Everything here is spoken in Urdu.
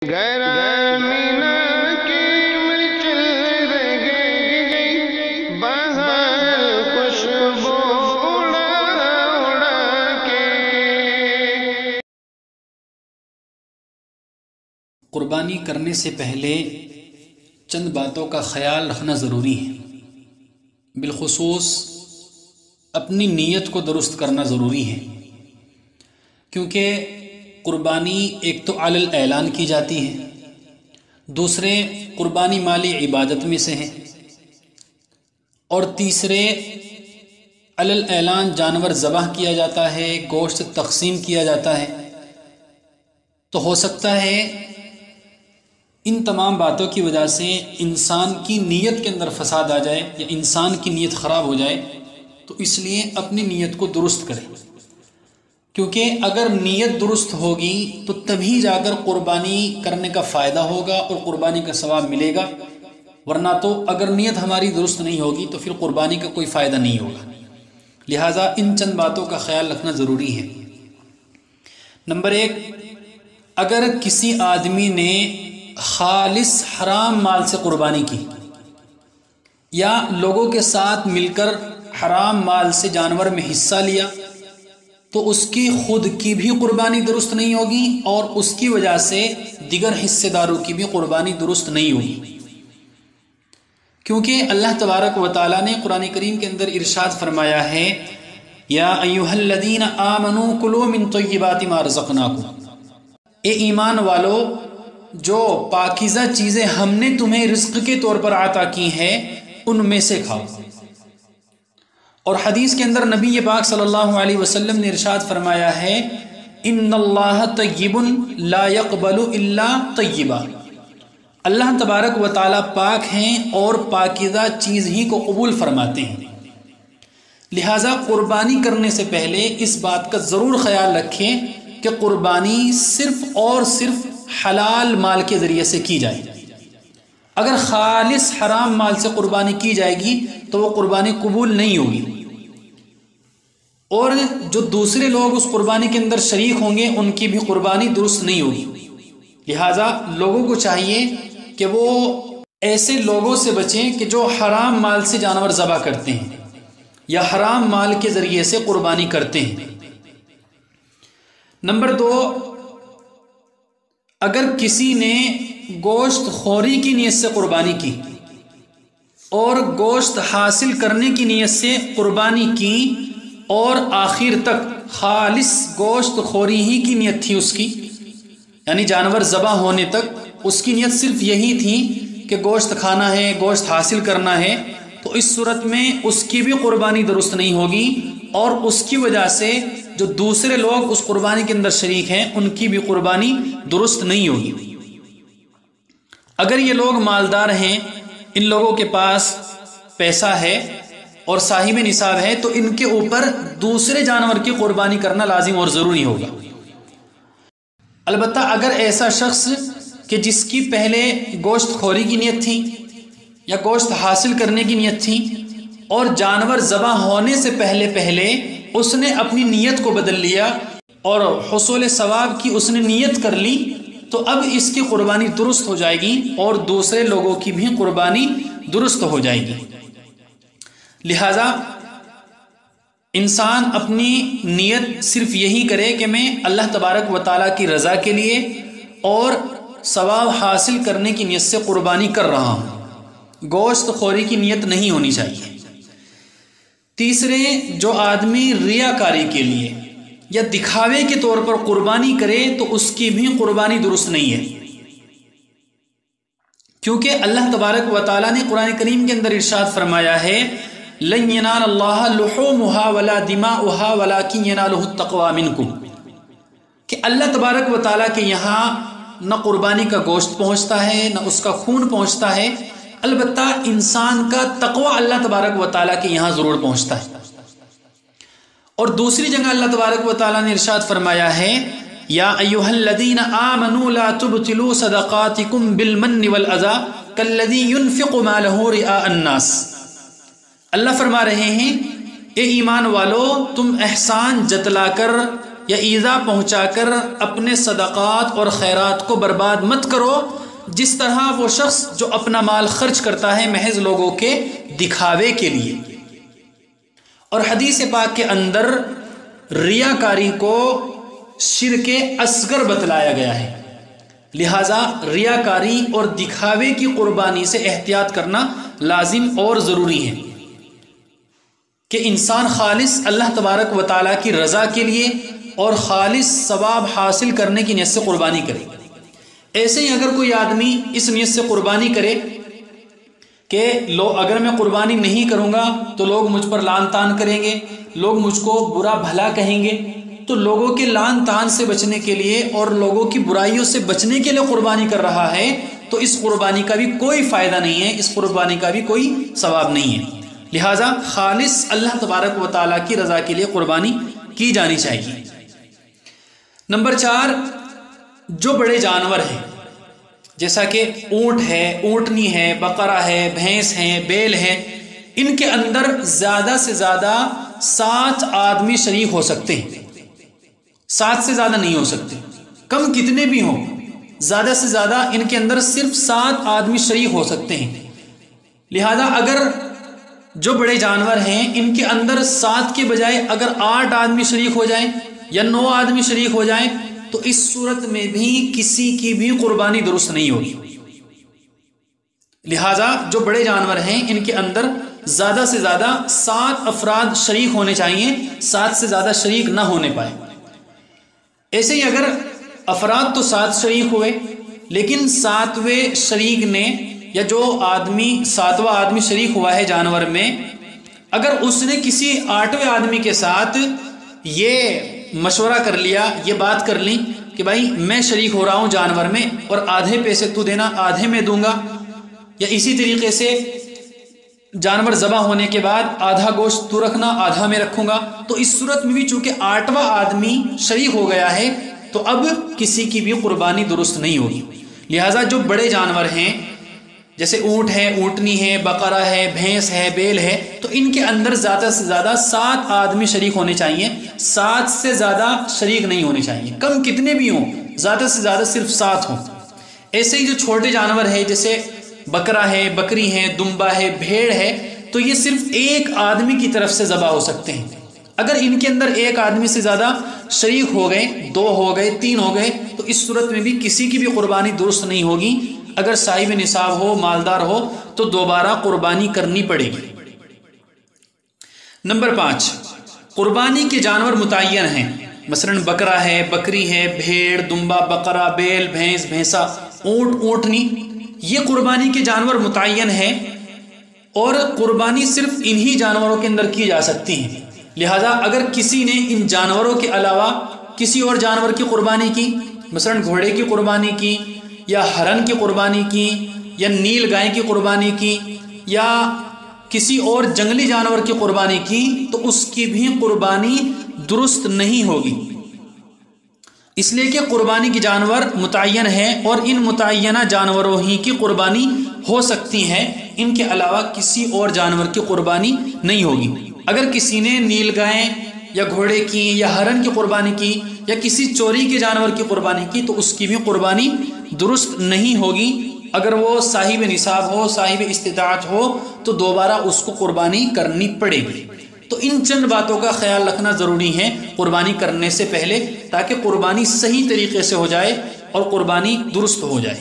گرامینا کی چل رہی بہار خوشبو اڑا اڑا کے۔ قربانی کرنے سے پہلے چند باتوں کا خیال رکھنا ضروری ہے، بالخصوص اپنی نیت کو درست کرنا ضروری ہے، کیونکہ قربانی ایک تو علی الاعلان کی جاتی ہے، دوسرے قربانی مالی عبادت میں سے ہے، اور تیسرے علی الاعلان جانور ذبح کیا جاتا ہے، گوشت تقسیم کیا جاتا ہے۔ تو ہو سکتا ہے ان تمام باتوں کی وجہ سے انسان کی نیت کے اندر فساد آ جائے یا انسان کی نیت خراب ہو جائے، تو اس لیے اپنی نیت کو درست کریں، کیونکہ اگر نیت درست ہوگی تو تبھی جا کر قربانی کرنے کا فائدہ ہوگا اور قربانی کا ثواب ملے گا، ورنہ تو اگر نیت ہماری درست نہیں ہوگی تو پھر قربانی کا کوئی فائدہ نہیں ہوگا۔ لہٰذا ان چند باتوں کا خیال رکھنا ضروری ہے۔ نمبر 1، اگر کسی آدمی نے خالص حرام مال سے قربانی کی یا لوگوں کے ساتھ مل کر حرام مال سے جانور میں حصہ لیا، تو اس کی خود کی بھی قربانی درست نہیں ہوگی اور اس کی وجہ سے دیگر حصے داروں کی بھی قربانی درست نہیں ہوگی، کیونکہ اللہ تبارک و تعالیٰ نے قرآن کریم کے اندر ارشاد فرمایا ہے، یا ایھا الذین آمنوا کلوا من طیبات ما رزقناکم، اے ایمان والو جو پاکیزہ چیزیں ہم نے تمہیں رزق کے طور پر عطا کی ہیں ان میں سے کھاؤ۔ اور حدیث کے اندر نبی پاک صلی اللہ علیہ وسلم نے ارشاد فرمایا ہے، ان اللہ طیب لا يقبل الا طیبا، اللہ تبارک و تعالیٰ پاک ہیں اور پاکیزہ چیز ہی کو قبول فرماتے ہیں۔ لہٰذا قربانی کرنے سے پہلے اس بات کا ضرور خیال رکھیں کہ قربانی صرف اور صرف حلال مال کے ذریعے سے کی جائے۔ اگر خالص حرام مال سے قربانی کی جائے گی تو وہ قربانی قبول نہیں ہوگی، اور جو دوسرے لوگ اس قربانی کے اندر شریک ہوں گے ان کی بھی قربانی درست نہیں ہوگی۔ لہٰذا لوگوں کو چاہیے کہ وہ ایسے لوگوں سے بچیں کہ جو حرام مال سے جانور ذبح کرتے ہیں یا حرام مال کے ذریعے سے قربانی کرتے ہیں۔ نمبر 2، اگر کسی نے گوشت خوری کی نیت سے قربانی کی اور گوشت حاصل کرنے کی نیت سے قربانی کی اور آخر تک خالص گوشت خوری ہی کی نیت تھی اس کی، یعنی جانور ذبح ہونے تک اس کی نیت صرف یہی تھی کہ گوشت کھانا ہے، گوشت حاصل کرنا ہے، تو اس صورت میں اس کی بھی قربانی درست نہیں ہوگی اور اس کی وجہ سے جو دوسرے لوگ اس قربانی کے اندر شریک ہیں ان کی بھی قربانی درست نہیں ہوگی۔ اگر یہ لوگ مالدار ہیں، ان لوگوں کے پاس پیسہ ہے اور صاحب نصاب ہے، تو ان کے اوپر دوسرے جانور کی قربانی کرنا لازم اور ضروری ہوگا۔ البتہ اگر ایسا شخص کہ جس کی پہلے گوشت خوری کی نیت تھی یا گوشت حاصل کرنے کی نیت تھی اور جانور ذبح ہونے سے پہلے اس نے اپنی نیت کو بدل لیا اور حصول ثواب کی اس نے نیت کر لی، تو اب اس کی قربانی درست ہو جائے گی اور دوسرے لوگوں کی بھی قربانی درست ہو جائے گی۔ لہذا انسان اپنی نیت صرف یہی کرے کہ میں اللہ تبارک و تعالیٰ کی رضا کے لیے اور ثواب حاصل کرنے کی نیت سے قربانی کر رہا ہوں، گوشت خوری کی نیت نہیں ہونی چاہیے۔ تیسرے، جو آدمی ریاکاری کے لیے یا دکھاوے کے طور پر قربانی کرے تو اس کی بھی قربانی درست نہیں ہے، کیونکہ اللہ تبارک و تعالیٰ نے قرآن کریم کے اندر ارشاد فرمایا ہے، لن ینال اللہ لحومها ولا دماؤها ولکن ینالہ التقوی منکم، کہ اللہ تبارک و تعالیٰ کے یہاں نہ قربانی کا گوشت پہنچتا ہے نہ اس کا خون پہنچتا ہے، البتہ انسان کا تقوی اللہ تبارک و تعالیٰ کے یہاں ضرور پہنچتا ہے۔ اور دوسری جگہ اللہ تبارک و تعالیٰ نے ارشاد فرمایا ہے، یا ایھا الذین آمنوا لا تبطلوا صدقاتکم بالمن والاذی کالذی ينفق مالہ رئاء الناس، اللہ فرما رہے ہیں، اے ایمان والو تم احسان جتلا کر یا ایذا پہنچا کر اپنے صدقات اور خیرات کو برباد مت کرو، جس طرح وہ شخص جو اپنا مال خرچ کرتا ہے محض لوگوں کے دکھاوے کے لیے۔ اور حدیث پاک کے اندر ریاکاری کو شرک اصغر بتلایا گیا ہے، لہذا ریاکاری اور دکھاوے کی قربانی سے احتیاط کرنا لازم اور ضروری ہے کہ انسان خالص اللہ تبارک و تعالیٰ کی رضا کے لیے اور خالص ثواب حاصل کرنے کی نیت سے قربانی کرے۔ ایسے ہی اگر کوئی آدمی اس نیت سے قربانی کرے کہ اگر میں قربانی نہیں کروں گا تو لوگ مجھ پر لعن طعن کریں گے، لوگ مجھ کو برا بھلا کہیں گے، تو لوگوں کے لعن طعن سے بچنے کے لیے اور لوگوں کی برائیوں سے بچنے کے لیے قربانی کر رہا ہے، تو اس قربانی کا بھی کوئی فائدہ نہیں ہے، اس قربانی کا بھی کوئی ثواب نہیں ہے۔ لہٰذا خالص اللہ تبارک و تعالیٰ کی رضا کے لیے قربانی کی جانی چاہیے۔ نمبر 4، جو بڑے جانور ہیں جیسا کہ اونٹ ہے، اونٹنی ہے، بقرہ ہے، بھینس ہے، بیل ہے، ان کے اندر زیادہ سے زیادہ 7 آدمی شریک ہو سکتے ہیں، 7 سے زیادہ نہیں ہو سکتے، کم کتنے بھی ہوں، زیادہ سے زیادہ ان کے اندر صرف 7 آدمی شریک ہو سکتے ہیں۔ لہذا اگر جو بڑے جانور ہیں ان کے اندر 7 کے بجائے اگر 8 آدمی شریک ہو جائیں یا 9 آدمی شریک ہو جائیں تو اس صورت میں بھی کسی کی بھی قربانی درست نہیں ہوگی۔ لہذا جو بڑے جانور ہیں ان کے اندر زیادہ سے زیادہ 7 افراد شریک ہونے چاہیے، 7 سے زیادہ شریک نہ ہونے پائے۔ ایسے ہی اگر افراد تو 7 شریک ہوئے لیکن 7ویں شریک نے یا جو آدمی 7واں آدمی شریک ہوا ہے جانور میں، اگر اس نے کسی 8ویں آدمی کے ساتھ یہ مشورہ کر لیا، یہ بات کر لی کہ بھائی میں شریک ہو رہا ہوں جانور میں اور آدھے پیسے تو دینا، آدھے میں دوں گا، یا اسی طریقے سے جانور ذبح ہونے کے بعد آدھا گوشت تو رکھنا، آدھا میں رکھوں گا، تو اس صورت میں بھی چونکہ 8واں آدمی شریک ہو گیا ہے تو اب کسی کی بھی قربانی درست نہیں ہوگی۔ لہٰذا جو بڑے جانور ہیں جیسے اونٹ ہے، اونٹنی ہے، بقرہ ہے، بھینس ہے، بیل ہے، تو ان کے اندر زیادہ سے زیادہ 7 آدمی شریک ہونے چاہیے، 7 سے زیادہ شریک نہیں ہونے چاہیے، کم کتنے بھی ہوں، زیادہ سے زیادہ صرف 7 ہوں۔ ایسے ہی جو چھوٹے جانور ہیں جیسے بکرا ہے، بکری ہے، دمبا ہے، بھیڑ ہے، تو یہ صرف ایک آدمی کی طرف سے ذبح ہو سکتے ہیں۔ اگر ان کے اندر ایک آدمی سے زیادہ شریک ہو گئے، 2 ہو گئے، 3 ہو گئے، تو اس صورت میں بھی کسی کی بھی قربانی درست نہیں ہوگی۔ اگر صاحب نصاب ہو، مالدار ہو، تو دوبارہ قربانی کرنی پڑے گی۔ نمبر 5، قربانی کے جانور متعین ہیں، مثلا بکرا ہے، بکری ہے، بھیڑ، دمبا، بقرہ، بیل، بھینس، بھینسا، اونٹ، اونٹنی، یہ قربانی کے جانور متعین ہیں اور قربانی صرف انہی جانوروں کے اندر کی جا سکتی ہیں۔ لہذا اگر کسی نے ان جانوروں کے علاوہ کسی اور جانور کی قربانی کی، مثلا گھوڑے کی قربانی کی، یا ہرن کی قربانی کی، یا نیل گائے کی قربانی کی، یا کسی اور جنگلی جانور کی قربانی کی، تو اس کی بھی قربانی درست نہیں ہوگی، اس لیے کہ قربانی کے جانور متعین ہیں اور ان متعینہ جانوروں ہی کی قربانی ہو سکتی ہے، ان کے علاوہ کسی اور جانور کی قربانی نہیں ہوگی۔ اگر کسی نے نیل گائے یا گھوڑے کی یا ہرن کی قربانی کی یا کسی چوری کے جانور کی قربانی کی تو اس کی بھی قربانی درست نہیں ہوگی۔ اگر وہ صاحب نصاب ہو، صاحب استطاعت ہو، تو دوبارہ اس کو قربانی کرنی پڑے گی۔ تو ان چند باتوں کا خیال رکھنا ضروری ہے قربانی کرنے سے پہلے، تاکہ قربانی صحیح طریقے سے ہو جائے اور قربانی درست ہو جائے۔